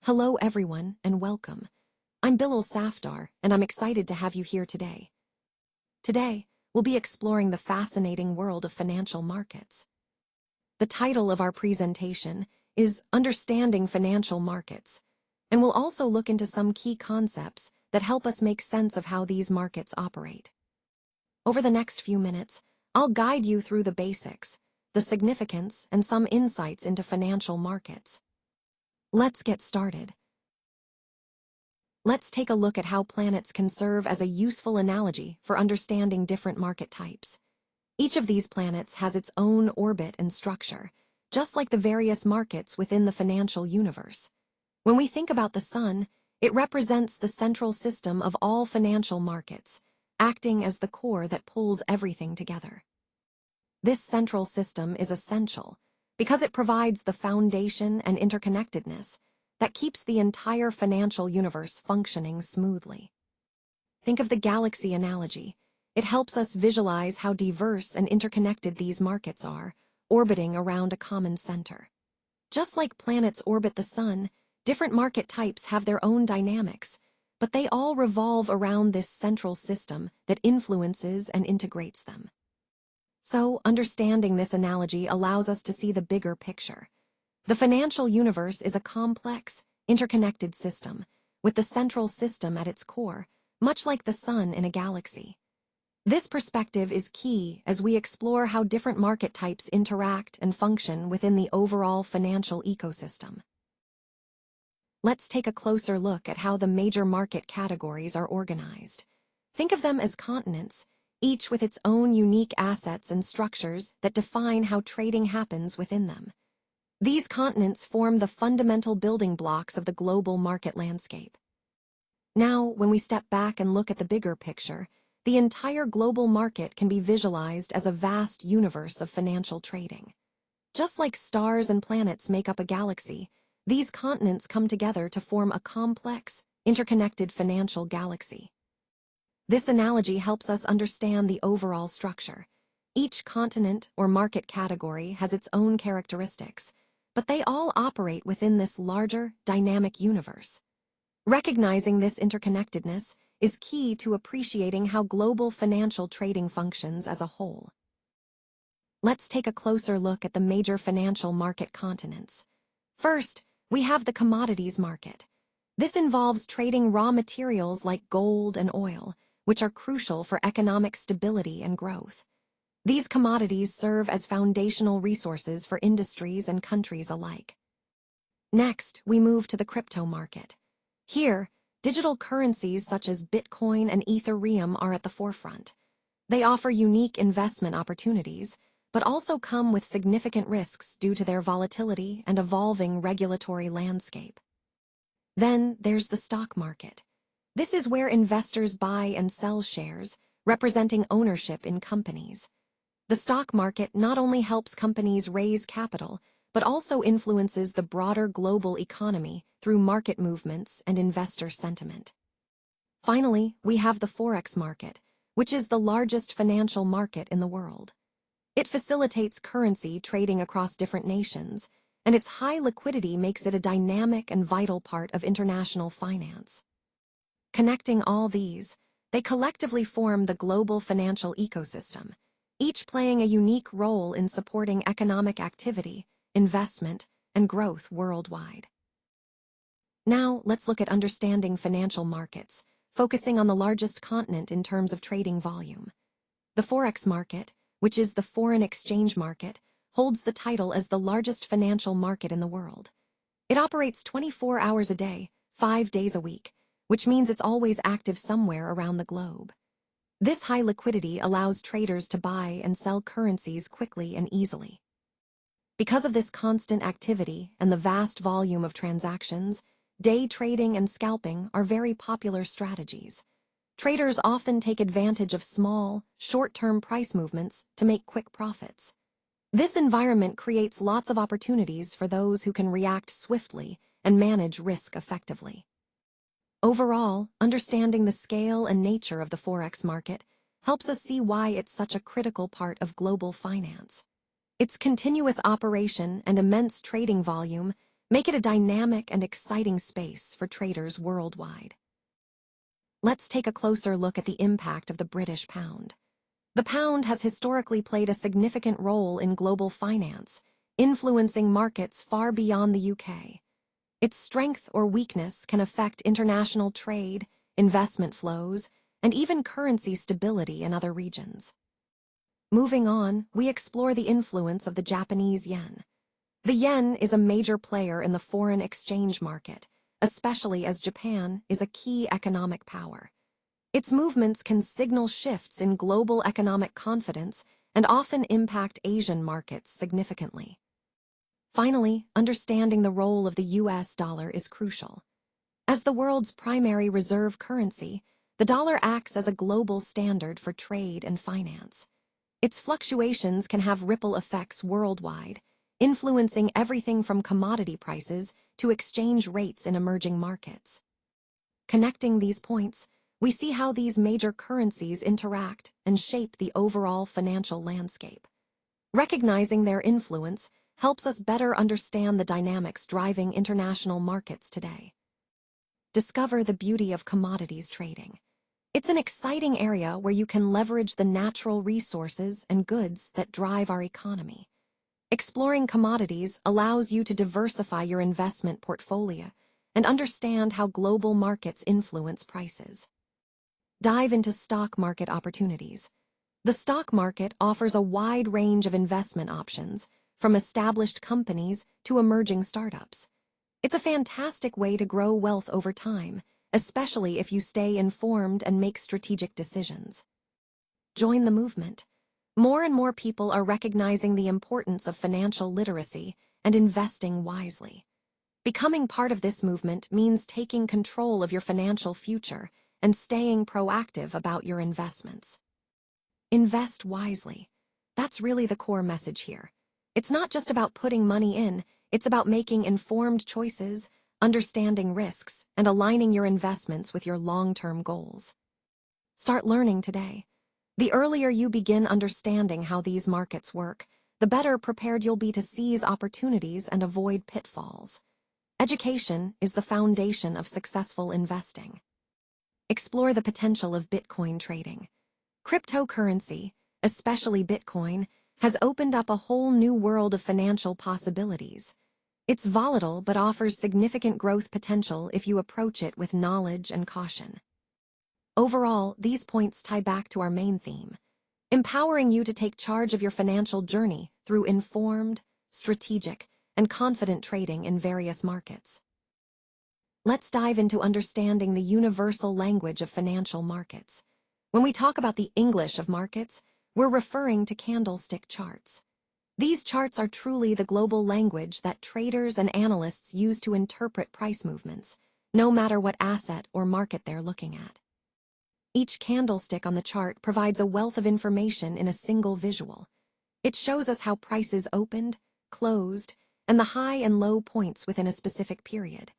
Hello everyone and welcome. I'm Bilal Safdar and I'm excited to have you here today. Today, we'll be exploring the fascinating world of financial markets. The title of our presentation is Understanding Financial Markets, and we'll also look into some key concepts that help us make sense of how these markets operate. Over the next few minutes, I'll guide you through the basics, the significance, and some insights into financial markets. Let's get started. Let's take a look at how planets can serve as a useful analogy for understanding different market types. Each of these planets has its own orbit and structure, just like the various markets within the financial universe. When we think about the Sun, it represents the central system of all financial markets, acting as the core that pulls everything together. This central system is essential because it provides the foundation and interconnectedness that keeps the entire financial universe functioning smoothly. Think of the galaxy analogy. It helps us visualize how diverse and interconnected these markets are, orbiting around a common center. Just like planets orbit the Sun, different market types have their own dynamics, but they all revolve around this central system that influences and integrates them. So, understanding this analogy allows us to see the bigger picture. The financial universe is a complex, interconnected system, with the central system at its core, much like the Sun in a galaxy. This perspective is key as we explore how different market types interact and function within the overall financial ecosystem. Let's take a closer look at how the major market categories are organized. Think of them as continents, each with its own unique assets and structures that define how trading happens within them. These continents form the fundamental building blocks of the global market landscape. Now, when we step back and look at the bigger picture, the entire global market can be visualized as a vast universe of financial trading. Just like stars and planets make up a galaxy, these continents come together to form a complex, interconnected financial galaxy. This analogy helps us understand the overall structure. Each continent or market category has its own characteristics, but they all operate within this larger, dynamic universe. Recognizing this interconnectedness is key to appreciating how global financial trading functions as a whole. Let's take a closer look at the major financial market continents. First, we have the commodities market. This involves trading raw materials like gold and oil, which are crucial for economic stability and growth. These commodities serve as foundational resources for industries and countries alike. Next, we move to the crypto market. Here, digital currencies such as Bitcoin and Ethereum are at the forefront. They offer unique investment opportunities, but also come with significant risks due to their volatility and evolving regulatory landscape. Then there's the stock market. This is where investors buy and sell shares, representing ownership in companies. The stock market not only helps companies raise capital, but also influences the broader global economy through market movements and investor sentiment. Finally, we have the Forex market, which is the largest financial market in the world. It facilitates currency trading across different nations, and its high liquidity makes it a dynamic and vital part of international finance. Connecting all these, they collectively form the global financial ecosystem, each playing a unique role in supporting economic activity, investment, and growth worldwide. Now, let's look at understanding financial markets, focusing on the largest continent in terms of trading volume. The Forex market, which is the foreign exchange market, holds the title as the largest financial market in the world. It operates 24 hours a day, 5 days a week, which means it's always active somewhere around the globe. This high liquidity allows traders to buy and sell currencies quickly and easily. Because of this constant activity and the vast volume of transactions, day trading and scalping are very popular strategies. Traders often take advantage of small, short-term price movements to make quick profits. This environment creates lots of opportunities for those who can react swiftly and manage risk effectively. Overall, understanding the scale and nature of the Forex market helps us see why it's such a critical part of global finance. Its continuous operation and immense trading volume make it a dynamic and exciting space for traders worldwide. Let's take a closer look at the impact of the British pound. The pound has historically played a significant role in global finance, influencing markets far beyond the UK. Its strength or weakness can affect international trade, investment flows, and even currency stability in other regions. Moving on, we explore the influence of the Japanese yen. The yen is a major player in the foreign exchange market, especially as Japan is a key economic power. Its movements can signal shifts in global economic confidence and often impact Asian markets significantly. Finally, understanding the role of the US dollar is crucial. As the world's primary reserve currency, the dollar acts as a global standard for trade and finance. Its fluctuations can have ripple effects worldwide, influencing everything from commodity prices to exchange rates in emerging markets. Connecting these points, we see how these major currencies interact and shape the overall financial landscape. Recognizing their influence helps us better understand the dynamics driving international markets today. Discover the beauty of commodities trading. It's an exciting area where you can leverage the natural resources and goods that drive our economy. Exploring commodities allows you to diversify your investment portfolio and understand how global markets influence prices. Dive into stock market opportunities. The stock market offers a wide range of investment options, from established companies to emerging startups. It's a fantastic way to grow wealth over time, especially if you stay informed and make strategic decisions. Join the movement. More and more people are recognizing the importance of financial literacy and investing wisely. Becoming part of this movement means taking control of your financial future and staying proactive about your investments. Invest wisely. That's really the core message here. It's not just about putting money in, it's about making informed choices, understanding risks, and aligning your investments with your long-term goals. Start learning today. The earlier you begin understanding how these markets work, the better prepared you'll be to seize opportunities and avoid pitfalls. Education is the foundation of successful investing. Explore the potential of Bitcoin trading. Cryptocurrency, especially Bitcoin, has opened up a whole new world of financial possibilities. It's volatile but offers significant growth potential if you approach it with knowledge and caution. Overall, these points tie back to our main theme, empowering you to take charge of your financial journey through informed, strategic, and confident trading in various markets. Let's dive into understanding the universal language of financial markets. When we talk about the English of markets, we're referring to candlestick charts. These charts are truly the global language that traders and analysts use to interpret price movements, no matter what asset or market they're looking at. Each candlestick on the chart provides a wealth of information in a single visual. It shows us how prices opened, closed, and the high and low points within a specific period.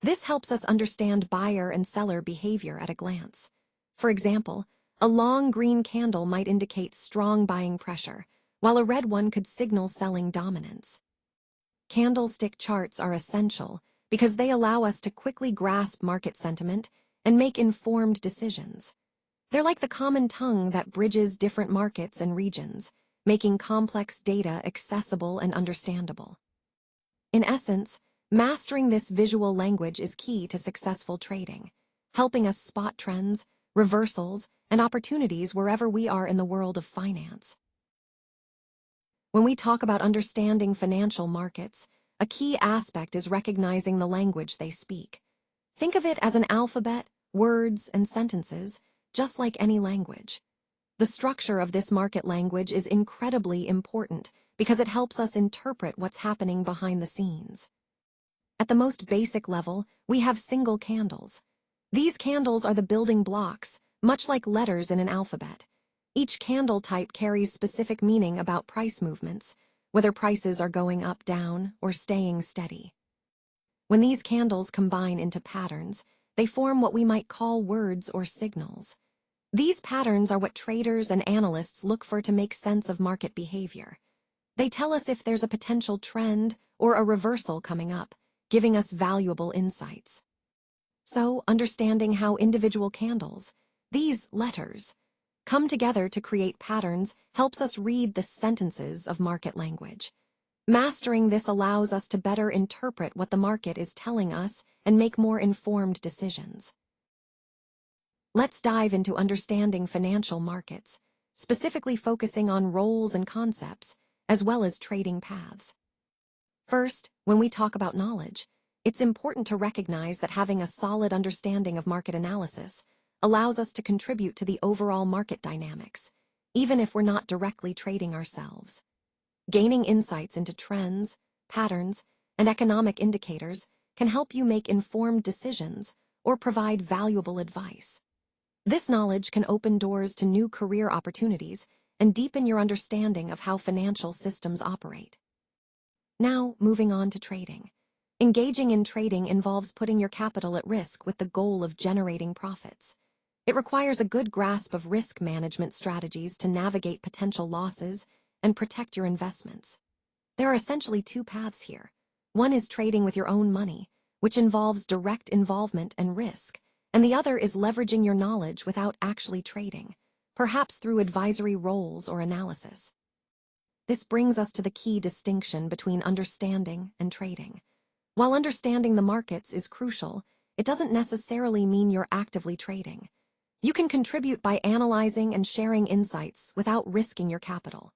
This helps us understand buyer and seller behavior at a glance. For example, a long green candle might indicate strong buying pressure, while a red one could signal selling dominance. Candlestick charts are essential because they allow us to quickly grasp market sentiment and make informed decisions. They're like the common tongue that bridges different markets and regions, making complex data accessible and understandable. In essence, mastering this visual language is key to successful trading, helping us spot trends, reversals, and opportunities wherever we are in the world of finance. When we talk about understanding financial markets, a key aspect is recognizing the language they speak. Think of it as an alphabet, words, and sentences, just like any language. The structure of this market language is incredibly important because it helps us interpret what's happening behind the scenes. At the most basic level, we have single candles. These candles are the building blocks, much like letters in an alphabet. Each candle type carries specific meaning about price movements, whether prices are going up, down, or staying steady. When these candles combine into patterns, they form what we might call words or signals. These patterns are what traders and analysts look for to make sense of market behavior. They tell us if there's a potential trend or a reversal coming up, giving us valuable insights. So, understanding how individual candles, these letters, come together to create patterns helps us read the sentences of market language. Mastering this allows us to better interpret what the market is telling us and make more informed decisions. Let's dive into understanding financial markets, specifically focusing on roles and concepts, as well as trading paths. First, when we talk about knowledge, it's important to recognize that having a solid understanding of market analysis allows us to contribute to the overall market dynamics, even if we're not directly trading ourselves. Gaining insights into trends, patterns, and economic indicators can help you make informed decisions or provide valuable advice. This knowledge can open doors to new career opportunities and deepen your understanding of how financial systems operate. Now, moving on to trading. Engaging in trading involves putting your capital at risk with the goal of generating profits. It requires a good grasp of risk management strategies to navigate potential losses and protect your investments. There are essentially two paths here. One is trading with your own money, which involves direct involvement and risk, and the other is leveraging your knowledge without actually trading, perhaps through advisory roles or analysis. This brings us to the key distinction between understanding and trading. While understanding the markets is crucial, it doesn't necessarily mean you're actively trading. You can contribute by analyzing and sharing insights without risking your capital.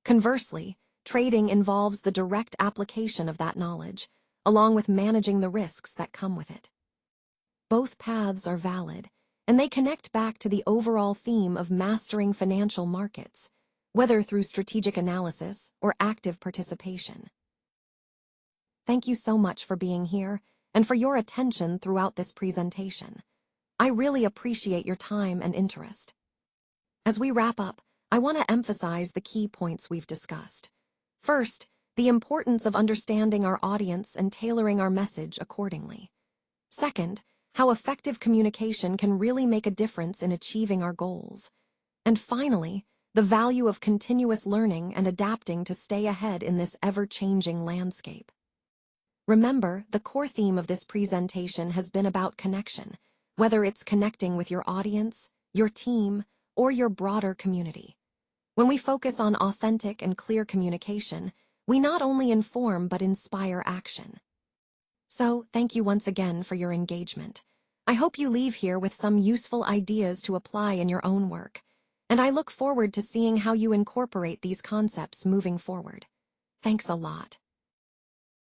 Conversely, trading involves the direct application of that knowledge, along with managing the risks that come with it. Both paths are valid, and they connect back to the overall theme of mastering financial markets, whether through strategic analysis or active participation. Thank you so much for being here and for your attention throughout this presentation. I really appreciate your time and interest. As we wrap up, I want to emphasize the key points we've discussed. First, the importance of understanding our audience and tailoring our message accordingly. Second, how effective communication can really make a difference in achieving our goals. And finally, the value of continuous learning and adapting to stay ahead in this ever-changing landscape. Remember, the core theme of this presentation has been about connection, whether it's connecting with your audience, your team, or your broader community. When we focus on authentic and clear communication, we not only inform but inspire action. So, thank you once again for your engagement. I hope you leave here with some useful ideas to apply in your own work, and I look forward to seeing how you incorporate these concepts moving forward. Thanks a lot.